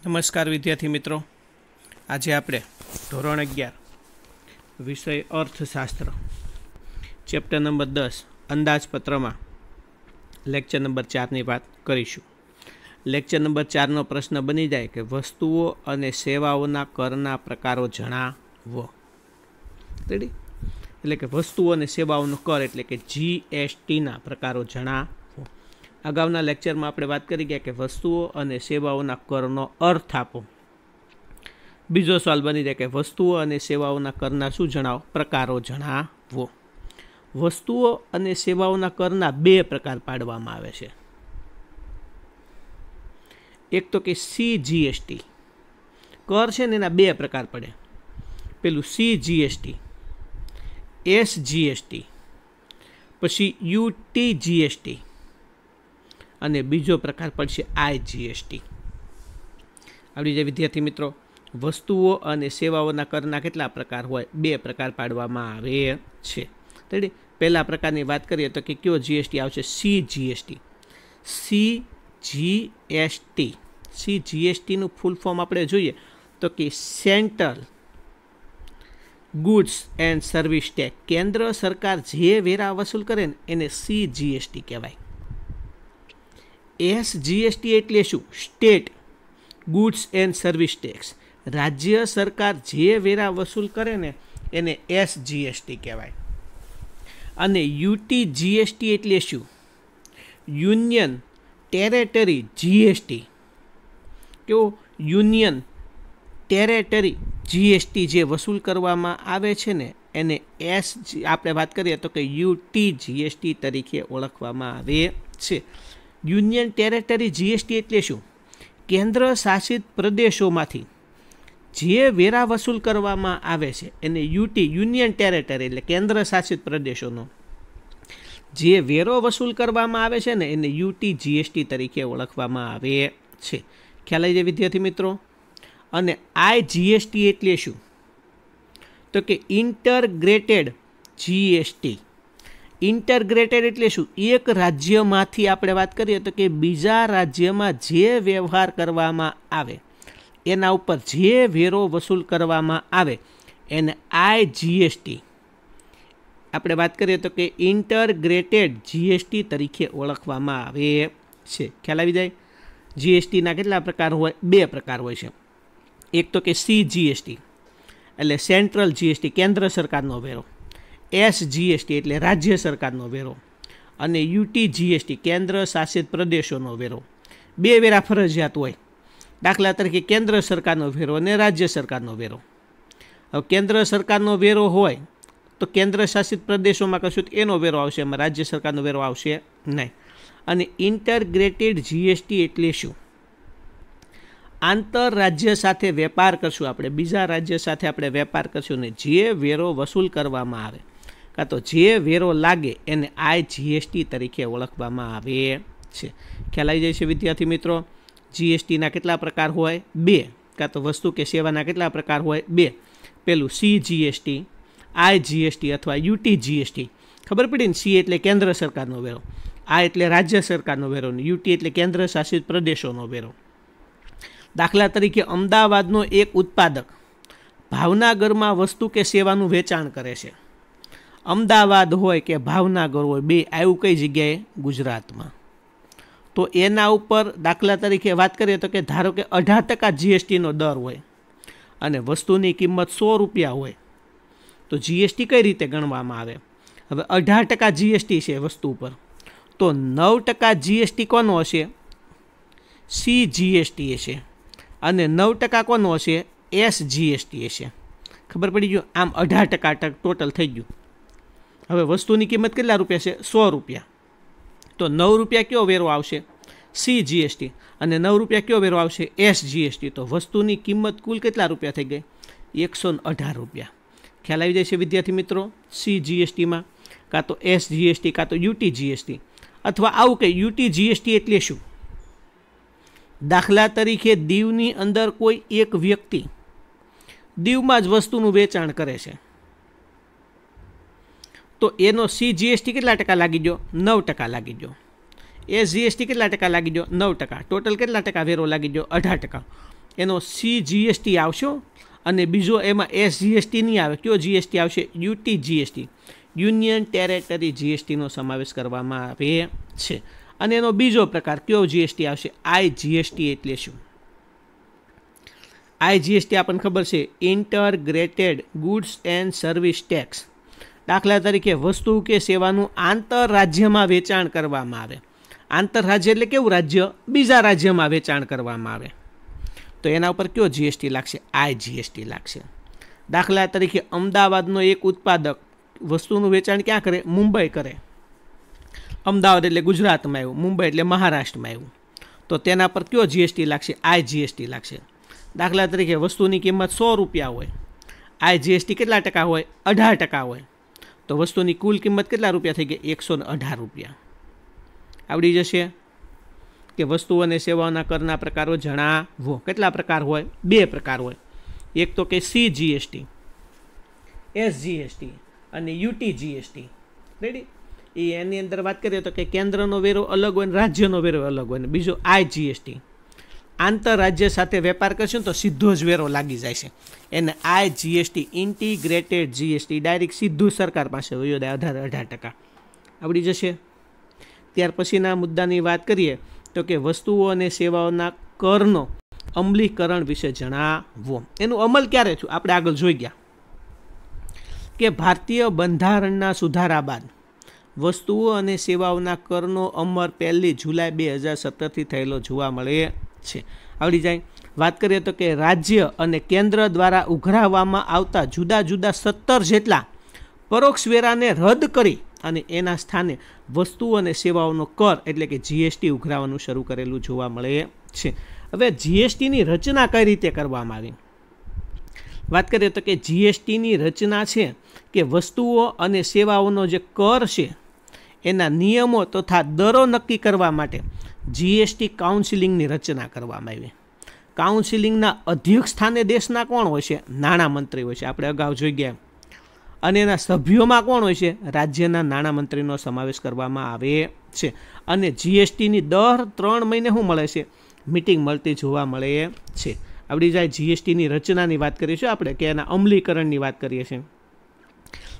નમસ્કાર વિદ્યાર્થી મિત્રો, આજે આપણે ધોરણ 11 વિષય અર્થશાસ્ત્ર ચેપ્ટર નંબર 10 અંદાજપત્રમાં લેક્ચર નંબર 4ની વાત કરીશું. લેક્ચર નંબર 4નો પ્રશ્ન બની જાય કે વસ્તુઓ અને સેવાઓના કરના પ્રકારો જણાવો. રેડી? એટલે કે વસ્તુઓ અને સેવાઓનો કર એટલે કે જીએસટીના પ્રકારો જણાવો. અગાઉના લેક્ચરમાં આપણે વાત કરી ગયા કે વસ્તુઓ અને સેવાઓના કરનો અર્થ આપો. બીજો સવાલ બની જાય કે વસ્તુઓ અને સેવાઓના કરના શું જણાવો? પ્રકારો જણાવો. વસ્તુઓ અને સેવાઓના કરના બે પ્રકાર પાડવામાં આવે છે. એક તો કે CGST કર છે ને, એના બે પ્રકાર પડે. પેલું CGST, SGST, પછી UTGST અને બીજો પ્રકાર પડશે IGST. આવડી જાય વિદ્યાર્થી મિત્રો. વસ્તુઓ અને સેવાઓના કરના કેટલા પ્રકાર હોય? બે પ્રકાર પાડવામાં આવે છે. રેડી? પહેલા પ્રકારની વાત કરીએ તો કે કયો જીએસટી આવશે? CGST. CGSTનું ફૂલ ફોર્મ આપણે જોઈએ તો કે central goods and service tax. કેન્દ્ર સરકાર જે વેરા વસૂલ કરે ને એને CGST કહેવાય. SGST એટલે શું? State goods and service tax. રાજ્ય સરકાર જે વેરા વસૂલ કરે ને એને SGST કહેવાય. અને UTGST એટલે શું? Union territory GST. કેવો? યુનિયન ટેરેટરી GST જે વસૂલ કરવામાં આવે છે ને એને આપણે વાત કરીએ તો કે UTGST તરીકે ઓળખવામાં આવે છે. યુનિયન ટેરેટરી GST એટલે શું? કેન્દ્ર શાસિત પ્રદેશોમાંથી જે વેરા વસૂલ કરવામાં આવે છે એને યુનિયન ટેરેટરી એટલે કેન્દ્ર શાસિત પ્રદેશોનો જે વેરો વસૂલ કરવામાં આવે છે ને એને UTGST તરીકે ઓળખવામાં આવે છે. ખ્યાલ આવી જાય વિદ્યાર્થી મિત્રો? અને IGST એટલે શું? તો કે ઇન્ટરગ્રેટેડ GST. ઇન્ટરગ્રેટેડ એટલે શું? એક રાજ્યમાંથી આપણે વાત કરીએ તો કે બીજા રાજ્યમાં જે વ્યવહાર કરવામાં આવે એના ઉપર જે વેરો વસૂલ કરવામાં આવે એને IGST આપણે વાત કરીએ તો કે ઇન્ટરગ્રેટેડ GST તરીકે ઓળખવામાં આવે છે. ખ્યાલ આવી જાય? જીએસટીના કેટલા પ્રકાર હોય? બે પ્રકાર હોય છે. એક તો કે CGST એટલે સેન્ટ્રલ GST કેન્દ્ર સરકારનો વેરો. SGST એટલે રાજ્ય સરકારનો વેરો. અને UTGST કેન્દ્ર શાસિત પ્રદેશોનો વેરો. બે વેરા ફરજિયાત હોય. દાખલા તરીકે કેન્દ્ર સરકારનો વેરો અને રાજ્ય સરકારનો વેરો. હવે કેન્દ્ર સરકારનો વેરો હોય તો કેન્દ્ર શાસિત પ્રદેશોમાં કશું એનો વેરો આવશે, એમાં રાજ્ય સરકારનો વેરો આવશે નહીં. અને ઇન્ટરગ્રેટેડ GST એટલે શું? આંતરરાજ્ય સાથે વેપાર કરશું આપણે, બીજા રાજ્ય સાથે આપણે વેપાર કરશું ને જે વેરો વસૂલ કરવામાં આવે કાં તો જે વેરો લાગે એને IGST તરીકે ઓળખવામાં આવે છે. ખ્યાલ આવી જાય છે વિદ્યાર્થી મિત્રો? જીએસટીના કેટલા પ્રકાર હોય? બે. કાં તો વસ્તુ કે સેવાના કેટલા પ્રકાર હોય? બે. પેલું CGST, IGST અથવા UTGST. ખબર પડી ને? C એટલે કેન્દ્ર સરકારનો વેરો, I એટલે રાજ્ય સરકારનો વેરો ને UT એટલે કેન્દ્ર શાસિત પ્રદેશોનો વેરો. દાખલા તરીકે અમદાવાદનો એક ઉત્પાદક ભાવનગરમાં વસ્તુ કે સેવાનું વેચાણ કરે છે. અમદાવાદ હોય કે ભાવનગર હોય, બે આવ્યું કઈ જગ્યાએ? ગુજરાતમાં. તો એના ઉપર દાખલા તરીકે વાત કરીએ તો કે ધારો કે 18% GSTનો દર હોય અને વસ્તુની કિંમત 100 રૂપિયા હોય તો GST કઈ રીતે ગણવામાં આવે? હવે 18% GST છે વસ્તુ ઉપર તો 9% GST કોનો હશે? CGST હશે. અને 9% કોનો હશે? SGST હશે. ખબર પડી ગયું? આમ 18% ટોટલ થઈ ગયું. હવે વસ્તુની કિંમત કેટલા રૂપિયા છે? 100 રૂપિયા. તો 9 રૂપિયા કયો વેરો આવશે? CGST. અને 9 રૂપિયા કયો વેરો આવશે? SGST. તો વસ્તુની કિંમત કુલ કેટલા રૂપિયા થઈ ગઈ? 118 રૂપિયા. ખ્યાલ આવી જાય છે વિદ્યાર્થી મિત્રો? CGSTમાં કાં તો SGST કાં તો UTGST. અથવા આવું કે UTGST એટલે શું? દાખલા તરીકે દીવની અંદર કોઈ એક વ્યક્તિ દીવમાં જ વસ્તુનું વેચાણ કરે છે તો એનો CGST કેટલા ટકા લાગી ગયો? 9% લાગી ગયો. SGST કેટલા ટકા લાગી ગયો? 9%. ટોટલ કેટલા ટકા વેરો લાગી ગયો? 18%. એનો CGST આવશે અને બીજો એમાં SGST નહીં આવે. કયો GST આવશે? UT GST, યુનિયન ટેરેટરી GSTનો સમાવેશ કરવામાં આવે છે. અને એનો બીજો પ્રકાર કયો GST આવશે? IGST. એટલે શું? IGST આપણને ખબર છે, ઇન્ટરગ્રેટેડ ગુડ્સ એન્ડ સર્વિસ ટેક્સ. દાખલા તરીકે વસ્તુ કે સેવાનું આંતરરાજ્યમાં વેચાણ કરવામાં આવે. આંતરરાજ્ય એટલે કેવું રાજ્ય? બીજા રાજ્યમાં વેચાણ કરવામાં આવે તો એના ઉપર કયો GST લાગશે? IGST લાગશે. દાખલા તરીકે અમદાવાદનો એક ઉત્પાદક વસ્તુનું વેચાણ ક્યાં કરે? મુંબઈ કરે. અમદાવાદ એટલે ગુજરાતમાં આવ્યું, મુંબઈ એટલે મહારાષ્ટ્રમાં આવ્યું તો તેના પર કયો GST લાગશે? IGST લાગશે. દાખલા તરીકે વસ્તુની કિંમત 100 રૂપિયા હોય, IGST કેટલા ટકા હોય? 18% હોય તો વસ્તુની કુલ કિંમત કેટલા રૂપિયા થઈ ગઈ? 118 રૂપિયા. આવડી જશે કે વસ્તુઓ અને સેવાઓના કરના પ્રકારો જણાવો. કેટલા પ્રકાર હોય? 2 પ્રકાર હોય. એક તો કે CGST, SGST અને UT GST. રેડી? એની અંદર વાત કરીએ તો કે કેન્દ્રનો વેરો અલગ હોય ને રાજ્યનો વેરો અલગ હોય. ને બીજો IGST, આંતરરાજ્ય સાથે વેપાર કરશે તો સીધો જ વેરો લાગી જાય છે. એને IGST, ઇન્ટિગ્રેટેડ GST, ડાયરેક્ટ સીધું સરકાર પાસે વયો જાય 18%. આવડી જશે. ત્યાર પછીના મુદ્દાની વાત કરીએ તો કે વસ્તુઓ અને સેવાઓના કરનો અમલીકરણ વિશે જણાવો. એનું અમલ ક્યારે થયું? આપણે આગળ જોઈ ગયા કે ભારતીય બંધારણના સુધારા બાદ વસ્તુઓ અને સેવાઓના કરનો અમલ 1 જુલાઈ 2017થી થયેલો જોવા મળે છે. આવડી જાય. વાત કરીએ તો કે રાજ્ય અને કેન્દ્ર દ્વારા ઉઘરાવવામાં આવતા જુદા જુદા 17 જેટલા પરોક્ષ વેરાને રદ કરી અને એના સ્થાને વસ્તુઓ અને સેવાઓનો કર એટલે કે GST ઉઘરાવવાનું શરૂ કરેલું જોવા મળે છે. હવે GSTની રચના કઈ રીતે કરવામાં આવી? વાત કરીએ તો કે GSTની રચના છે કે વસ્તુઓ અને સેવાઓનો જે કર છે એના નિયમો તથા દરો નક્કી કરવા માટે GST કાઉન્સિલિંગની રચના કરવામાં આવી. કાઉન્સિલિંગના અધ્યક્ષ સ્થાને દેશના કોણ હોય છે? નાણામંત્રી હોય છે. આપણે અગાઉ જોઈ ગયા. અને એના સભ્યોમાં કોણ હોય છે? રાજ્યના નાણામંત્રીનો સમાવેશ કરવામાં આવે છે. અને GSTની દર 3 મહિને શું મળે છે? મીટિંગ મળતી જોવા મળે છે. આવડી જાય. GSTની રચનાની વાત કરીશું આપણે કે એના અમલીકરણની વાત કરીએ છીએ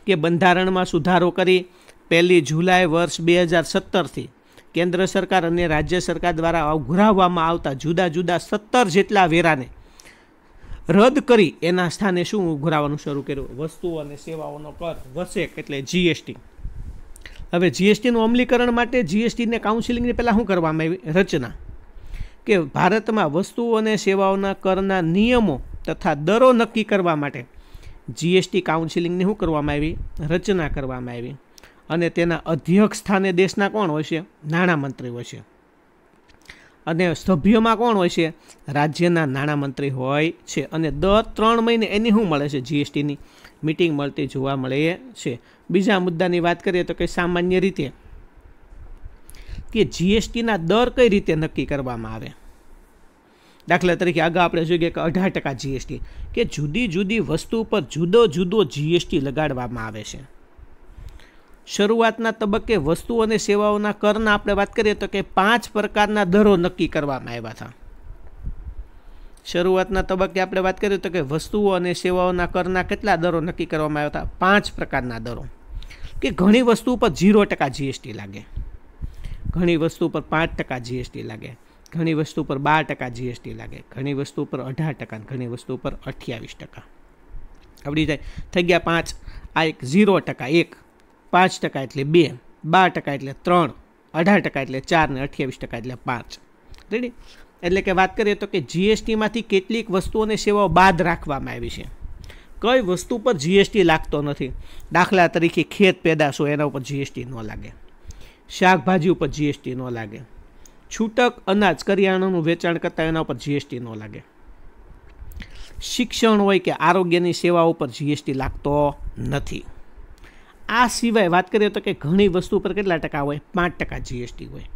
કે બંધારણમાં સુધારો કરી 1 જુલાઈ વર્ષ 2017થી કેન્દ્ર સરકાર અને રાજ્ય સરકાર દ્વારા ઉઘરાવવામાં આવતા જુદા જુદા 17 જેટલા વેરાને રદ કરી એના સ્થાને શું ઉઘરાવવાનું શરૂ કર્યું? વસ્તુઓ અને સેવાઓનો કર વસેક એટલે GST. હવે GSTનું અમલીકરણ માટે GSTને કાઉન્સિલિંગની પહેલાં શું કરવામાં આવી? રચના. કે ભારતમાં વસ્તુઓ અને સેવાઓના કરના નિયમો તથા દરો નક્કી કરવા માટે GST કાઉન્સિલિંગની શું કરવામાં આવી? રચના કરવામાં આવી. અને તેના અધ્યક્ષ સ્થાને દેશના કોણ હોય છે? નાણામંત્રી હોય છે. અને સભ્યોમાં કોણ હોય છે? રાજ્યના નાણામંત્રી હોય છે. અને દર 3 મહિને એની શું મળે છે? GSTની મીટિંગ મળતી જોવા મળે છે. બીજા મુદ્દાની વાત કરીએ તો કે સામાન્ય રીતે કે GSTના દર કઈ રીતે નક્કી કરવામાં આવે? દાખલા તરીકે અગાઉ આપણે જોઈએ કે 18% GST કે જુદી જુદી વસ્તુ પર જુદો જુદો GST લગાડવામાં આવે છે. શરૂઆતના તબક્કે વસ્તુ અને સેવાઓના કરના આપણે વાત કરીએ તો કે 5 પ્રકારના દરો નક્કી કરવામાં આવ્યા હતા. શરૂઆતના તબક્કે આપણે વાત કરીએ તો કે વસ્તુઓ અને સેવાઓના કરના કેટલા દરો નક્કી કરવામાં આવ્યા હતા? 5 પ્રકારના દરો. કે ઘણી વસ્તુ પર 0% GST લાગે, ઘણી વસ્તુ પર 5% GST લાગે, ઘણી વસ્તુ પર 12% GST લાગે, ઘણી વસ્તુ પર 18%, ઘણી વસ્તુ પર 28%. આવડી જાય. થઈ ગયા 5. આ એક 0%, એક 5% એટલે 2, 12% એટલે 3, 18% એટલે 4 ને 28% એટલે 5. રેડી? એટલે કે વાત કરીએ તો કે GSTમાંથી કેટલીક વસ્તુઓ અને સેવાઓ બાદ રાખવામાં આવી છે. કઈ વસ્તુ પર GST લાગતો નથી? દાખલા તરીકે ખેત પેદાશો એના ઉપર GST ન લાગે, શાકભાજી ઉપર GST ન લાગે, છૂટક અનાજ કરિયાણાનું વેચાણ કરતા એના ઉપર GST ન લાગે, શિક્ષણ હોય કે આરોગ્યની સેવા ઉપર GST લાગતો નથી. આ સિવાય વાત કરીએ તો કે ઘણી વસ્તુ પર કેટલા ટકા હોય? 5% GST હોય,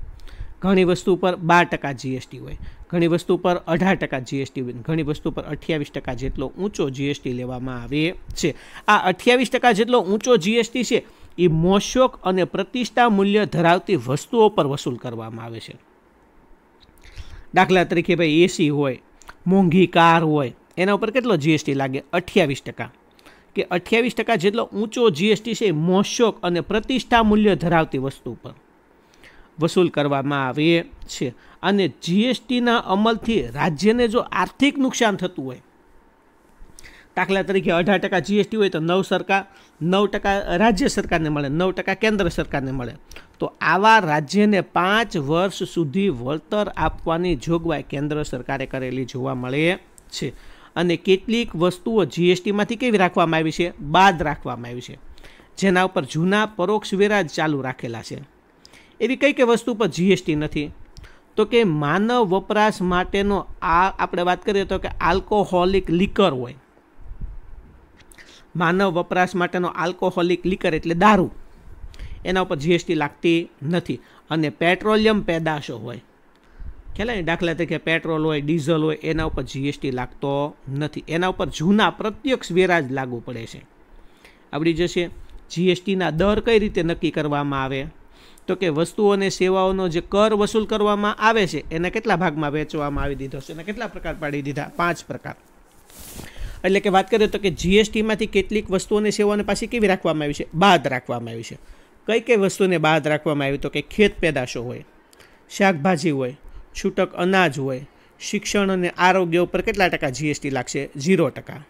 ઘણી વસ્તુ પર 12% GST હોય, ઘણી વસ્તુ પર 18% GST હોય, ઘણી વસ્તુ પર 28% જેટલો ઊંચો GST લેવામાં આવે છે. આ 28% જેટલો ઊંચો GST છે એ મોશોક અને પ્રતિષ્ઠા મૂલ્ય ધરાવતી વસ્તુઓ પર વસૂલ કરવામાં આવે છે. દાખલા તરીકે ભાઈ AC હોય, મોંઘી કાર હોય એના ઉપર કેટલો જીએસટી લાગે? 28%. કે 28% જેટલો ઊંચો જીએસટી છે એ મોશોક અને પ્રતિષ્ઠા મૂલ્ય ધરાવતી વસ્તુ પર વસૂલ કરવામાં આવે છે. અને જીએસટીના અમલથી રાજ્યને જો આર્થિક નુકસાન થતું હોય, દાખલા તરીકે 18% જીએસટી હોય તો 9% રાજ્ય સરકારને મળે, 9% કેન્દ્ર સરકારને મળે, તો આવા રાજ્યને 5 વર્ષ સુધી વળતર આપવાની જોગવાઈ કેન્દ્ર સરકારે કરેલી જોવા મળે છે. અને કેટલીક વસ્તુઓ જીએસટીમાંથી કેવી રાખવામાં આવી છે? બાદ રાખવામાં આવી છે, જેના ઉપર જૂના પરોક્ષ વેરા જ ચાલુ રાખેલા છે. એવી કઈ વસ્તુ પર જીએસટી નથી? તો કે માનવ વપરાશ માટેનો આપણે વાત કરીએ તો કે આલ્કોહોલિક લિકર હોય, માનવ વપરાશ માટેનો આલ્કોહોલિક લિકર એટલે દારૂ, એના ઉપર જીએસટી લાગતી નથી. અને પેટ્રોલિયમ પેદાશો હોય, ખ્યાલ, દાખલા તરીકે પેટ્રોલ હોય, ડીઝલ હોય, એના ઉપર જીએસટી લાગતો નથી. એના ઉપર જૂના પ્રત્યક્ષ વેરા જ લાગુ પડે છે. આવડી જશે. જીએસટીના દર કઈ રીતે નક્કી કરવામાં આવે? તો કે વસ્તુઓ અને સેવાઓનો જે કર વસૂલ કરવામાં આવે છે એને કેટલા ભાગમાં વેચવામાં આવી દીધો છે? એને કેટલા પ્રકાર પાડી દીધા? 5 પ્રકાર. એટલે કે વાત કરીએ તો કે જીએસટીમાંથી કેટલીક વસ્તુઓ અને સેવાઓને પાછી કેવી રાખવામાં આવી છે? બાદ રાખવામાં આવી છે. કઈ વસ્તુને બાદ રાખવામાં આવી? તો કે ખેત પેદાશો હોય, શાકભાજી હોય, છૂટક અનાજ હોય, શિક્ષણ અને આરોગ્ય ઉપર કેટલા ટકા જીએસટી લાગશે? 0%.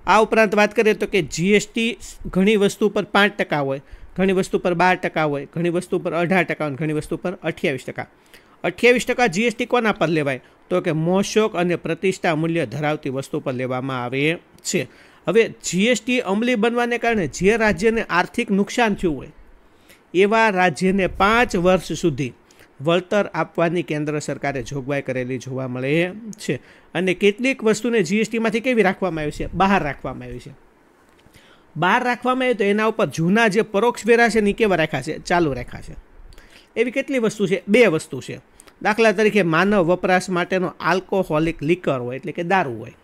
આ ઉપરાંત વાત કરીએ તો કે જીએસટી ઘણી વસ્તુ પર 5% હોય, ઘણી વસ્તુ પર 12% હોય, ઘણી વસ્તુ પર 18% અને ઘણી વસ્તુ પર 28%. 28% જીએસટી કોના પર લેવાય? તો કે મોશોક અને પ્રતિષ્ઠા મૂલ્ય ધરાવતી વસ્તુ પર લેવામાં આવે છે. હવે જીએસટી અમલી બનવાને કારણે જે રાજ્યને આર્થિક નુકસાન થયું હોય એવા રાજ્યને 5 વર્ષ સુધી વળતર આપવાની કેન્દ્ર સરકારે જોગવાઈ કરેલી જોવા મળે છે. અને કેટલીક વસ્તુને જીએસટીમાંથી કેવી રાખવામાં આવી છે? બહાર રાખવામાં આવી છે. બહાર રાખવામાં આવે તો એના ઉપર જૂના જે પરોક્ષ વેરા છે ને કેવા રાખ્યા છે? ચાલુ રાખ્યા છે. એવી કેટલી વસ્તુ છે? 2 વસ્તુ છે. દાખલા તરીકે માનવ વપરાશ માટેનો આલ્કોહોલિક લિકર હોય એટલે કે દારૂ હોય,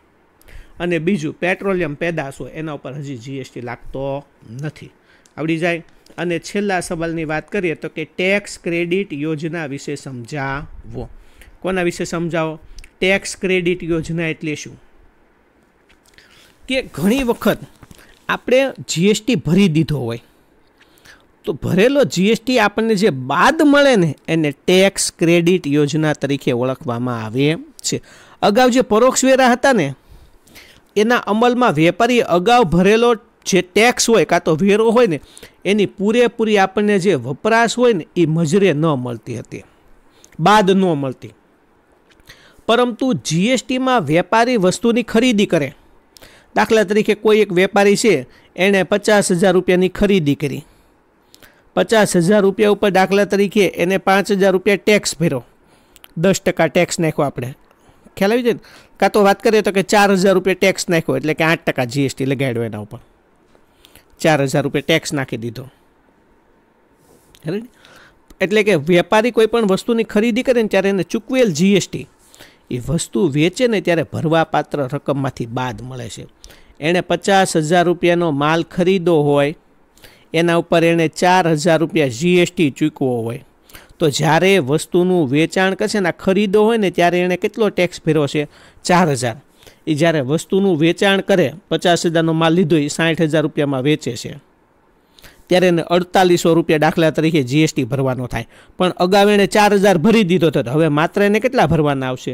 અને બીજું પેટ્રોલિયમ પેદાશ હોય, એના ઉપર હજી જીએસટી લાગતો નથી. આવડી જાય. અને છેલ્લા સવાલની વાત કરીએ તો કે ટેક્સ ક્રેડિટ યોજના વિશે સમજાવો. કોના વિશે સમજાવો? ટેક્સ ક્રેડિટ યોજના એટલે શું? કે ઘણી વખત આપણે જીએસટી ભરી દીધો હોય તો ભરેલો જીએસટી આપણને જે બાદ મળે ને એને ટેક્સ ક્રેડિટ યોજના તરીકે ઓળખવામાં આવે છે. અગાઉ જે પરોક્ષ વેરા હતા ને એના અમલમાં વેપારી અગાઉ ભરેલો જે ટેક્સ હોય કાં તો વેરો હોય ને એની પૂરેપૂરી આપણને જે વપરાશ હોય ને એ મજરે ન મળતી હતી, બાદ ન મળતી. પરંતુ જીએસટીમાં વેપારી વસ્તુની ખરીદી કરે, દાખલા તરીકે કોઈ એક વેપારી છે એણે 50,000 રૂપિયાની ખરીદી કરી, 50,000 રૂપિયા ઉપર દાખલા તરીકે એને 5,000 રૂપિયા ટેક્સ ભર્યો, 10% ટેક્સ નાખ્યો આપણે, ખ્યાલ આવી જાય ને? કાં તો વાત કરીએ તો કે 4,000 રૂપિયા ટેક્સ નાખ્યો એટલે કે 8% જીએસટી લગાડ્યો એના ઉપર, 4,000 રૂપિયા ટેક્સ નાખી દીધો. એટલે કે વેપારી કોઈ પણ વસ્તુની ખરીદી કરે ને ત્યારે એને ચૂકવેલ જીએસટી એ વસ્તુ વેચે ને ત્યારે ભરવાપાત્ર રકમમાંથી બાદ મળે છે. એણે 50,000 રૂપિયાનો માલ ખરીદો હોય એના ઉપર એણે 4,000 રૂપિયા જીએસટી ચૂકવો હોય તો જ્યારે વસ્તુનું વેચાણ કરશે ને ખરીદો હોય ને ત્યારે એણે કેટલો ટેક્સ ભર્યો છે? 4,000. એ જ્યારે વસ્તુનું વેચાણ કરે, 50,000નો માલ લીધો એ 60,000 રૂપિયામાં વેચે છે ત્યારે એને 4,800 રૂપિયા દાખલા તરીકે જીએસટી ભરવાનો થાય. પણ અગાઉ એણે 4,000 ભરી દીધો હતો, હવે માત્ર એને કેટલા ભરવાના આવશે?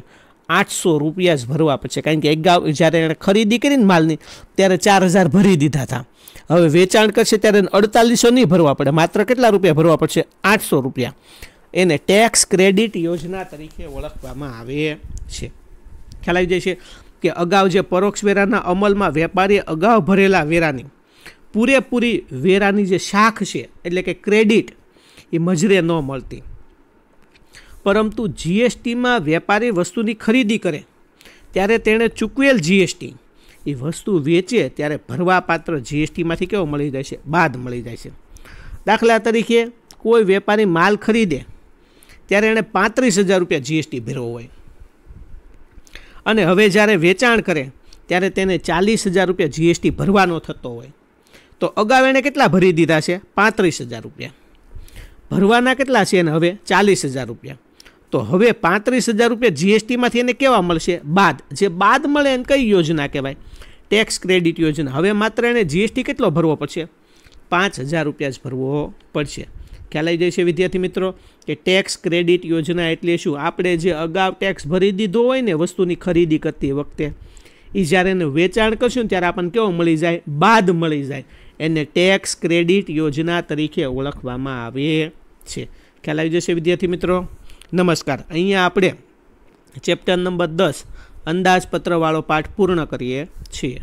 800 રૂપિયા જ ભરવા પડશે. કારણ કે અગાઉ જ્યારે એણે ખરીદી કરીને માલની ત્યારે 4,000 ભરી દીધા હતા. હવે વેચાણ કરશે ત્યારે એને 4,800 નહીં ભરવા પડે, માત્ર કેટલા રૂપિયા ભરવા પડશે? 800 રૂપિયા. એને ટેક્સ ક્રેડિટ યોજના તરીકે ઓળખવામાં આવે છે. ખ્યાલ આવી જાય છે કે અગાઉ જે પરોક્ષ વેરાના અમલમાં વેપારીએ અગાઉ ભરેલા વેરાની પૂરેપૂરી વેરાની જે શાખ છે એટલે કે ક્રેડિટ એ મજરે ન મળતી. પરંતુ જીએસટીમાં વેપારી વસ્તુની ખરીદી કરે ત્યારે તેણે ચૂકવેલ જીએસટી એ વસ્તુ વેચે ત્યારે ભરવાપાત્ર જીએસટીમાંથી કેવો મળી જાય છે? બાદ મળી જાય છે. દાખલા તરીકે કોઈ વેપારી માલ ખરીદે ત્યારે એણે 35,000 રૂપિયા જીએસટી ભર્યો હોય અને હવે જ્યારે વેચાણ કરે ત્યારે તેને 40,000 રૂપિયા જીએસટી ભરવાનો થતો હોય તો અગાઉ એણે કેટલા ભરી દીધા છે? 35,000 રૂપિયા. ભરવાના કેટલા છે એને હવે? 40,000 રૂપિયા. તો હવે 35,000 રૂપિયા જીએસટીમાંથી એને કેવા મળશે? બાદ. જે બાદ મળે એને કઈ યોજના કહેવાય? ટેક્સ ક્રેડિટ યોજના. હવે માત્ર એને જીએસટી કેટલો ભરવો પડશે? 5,000 રૂપિયા જ ભરવો પડશે. ખ્યાલ આવી જાય છે વિદ્યાર્થી મિત્રો કે ટેક્સ ક્રેડિટ યોજના એટલે શું? આપણે જે અગાઉ ટેક્સ ભરી દીધો હોય ને વસ્તુની ખરીદી કરતી વખતે, એ જ્યારે એને વેચાણ કરશું ત્યારે આપણને કેવો મળી જાય? બાદ મળી જાય. એને ટેક્સ ક્રેડિટ યોજના તરીકે ઓળખવામાં આવે છે. ખ્યાલ આવી જશે વિદ્યાર્થી મિત્રો. નમસ્કાર. અહીંયા આપણે ચેપ્ટર નંબર 10 અંદાજપત્રવાળો પાઠ પૂર્ણ કરીએ છીએ.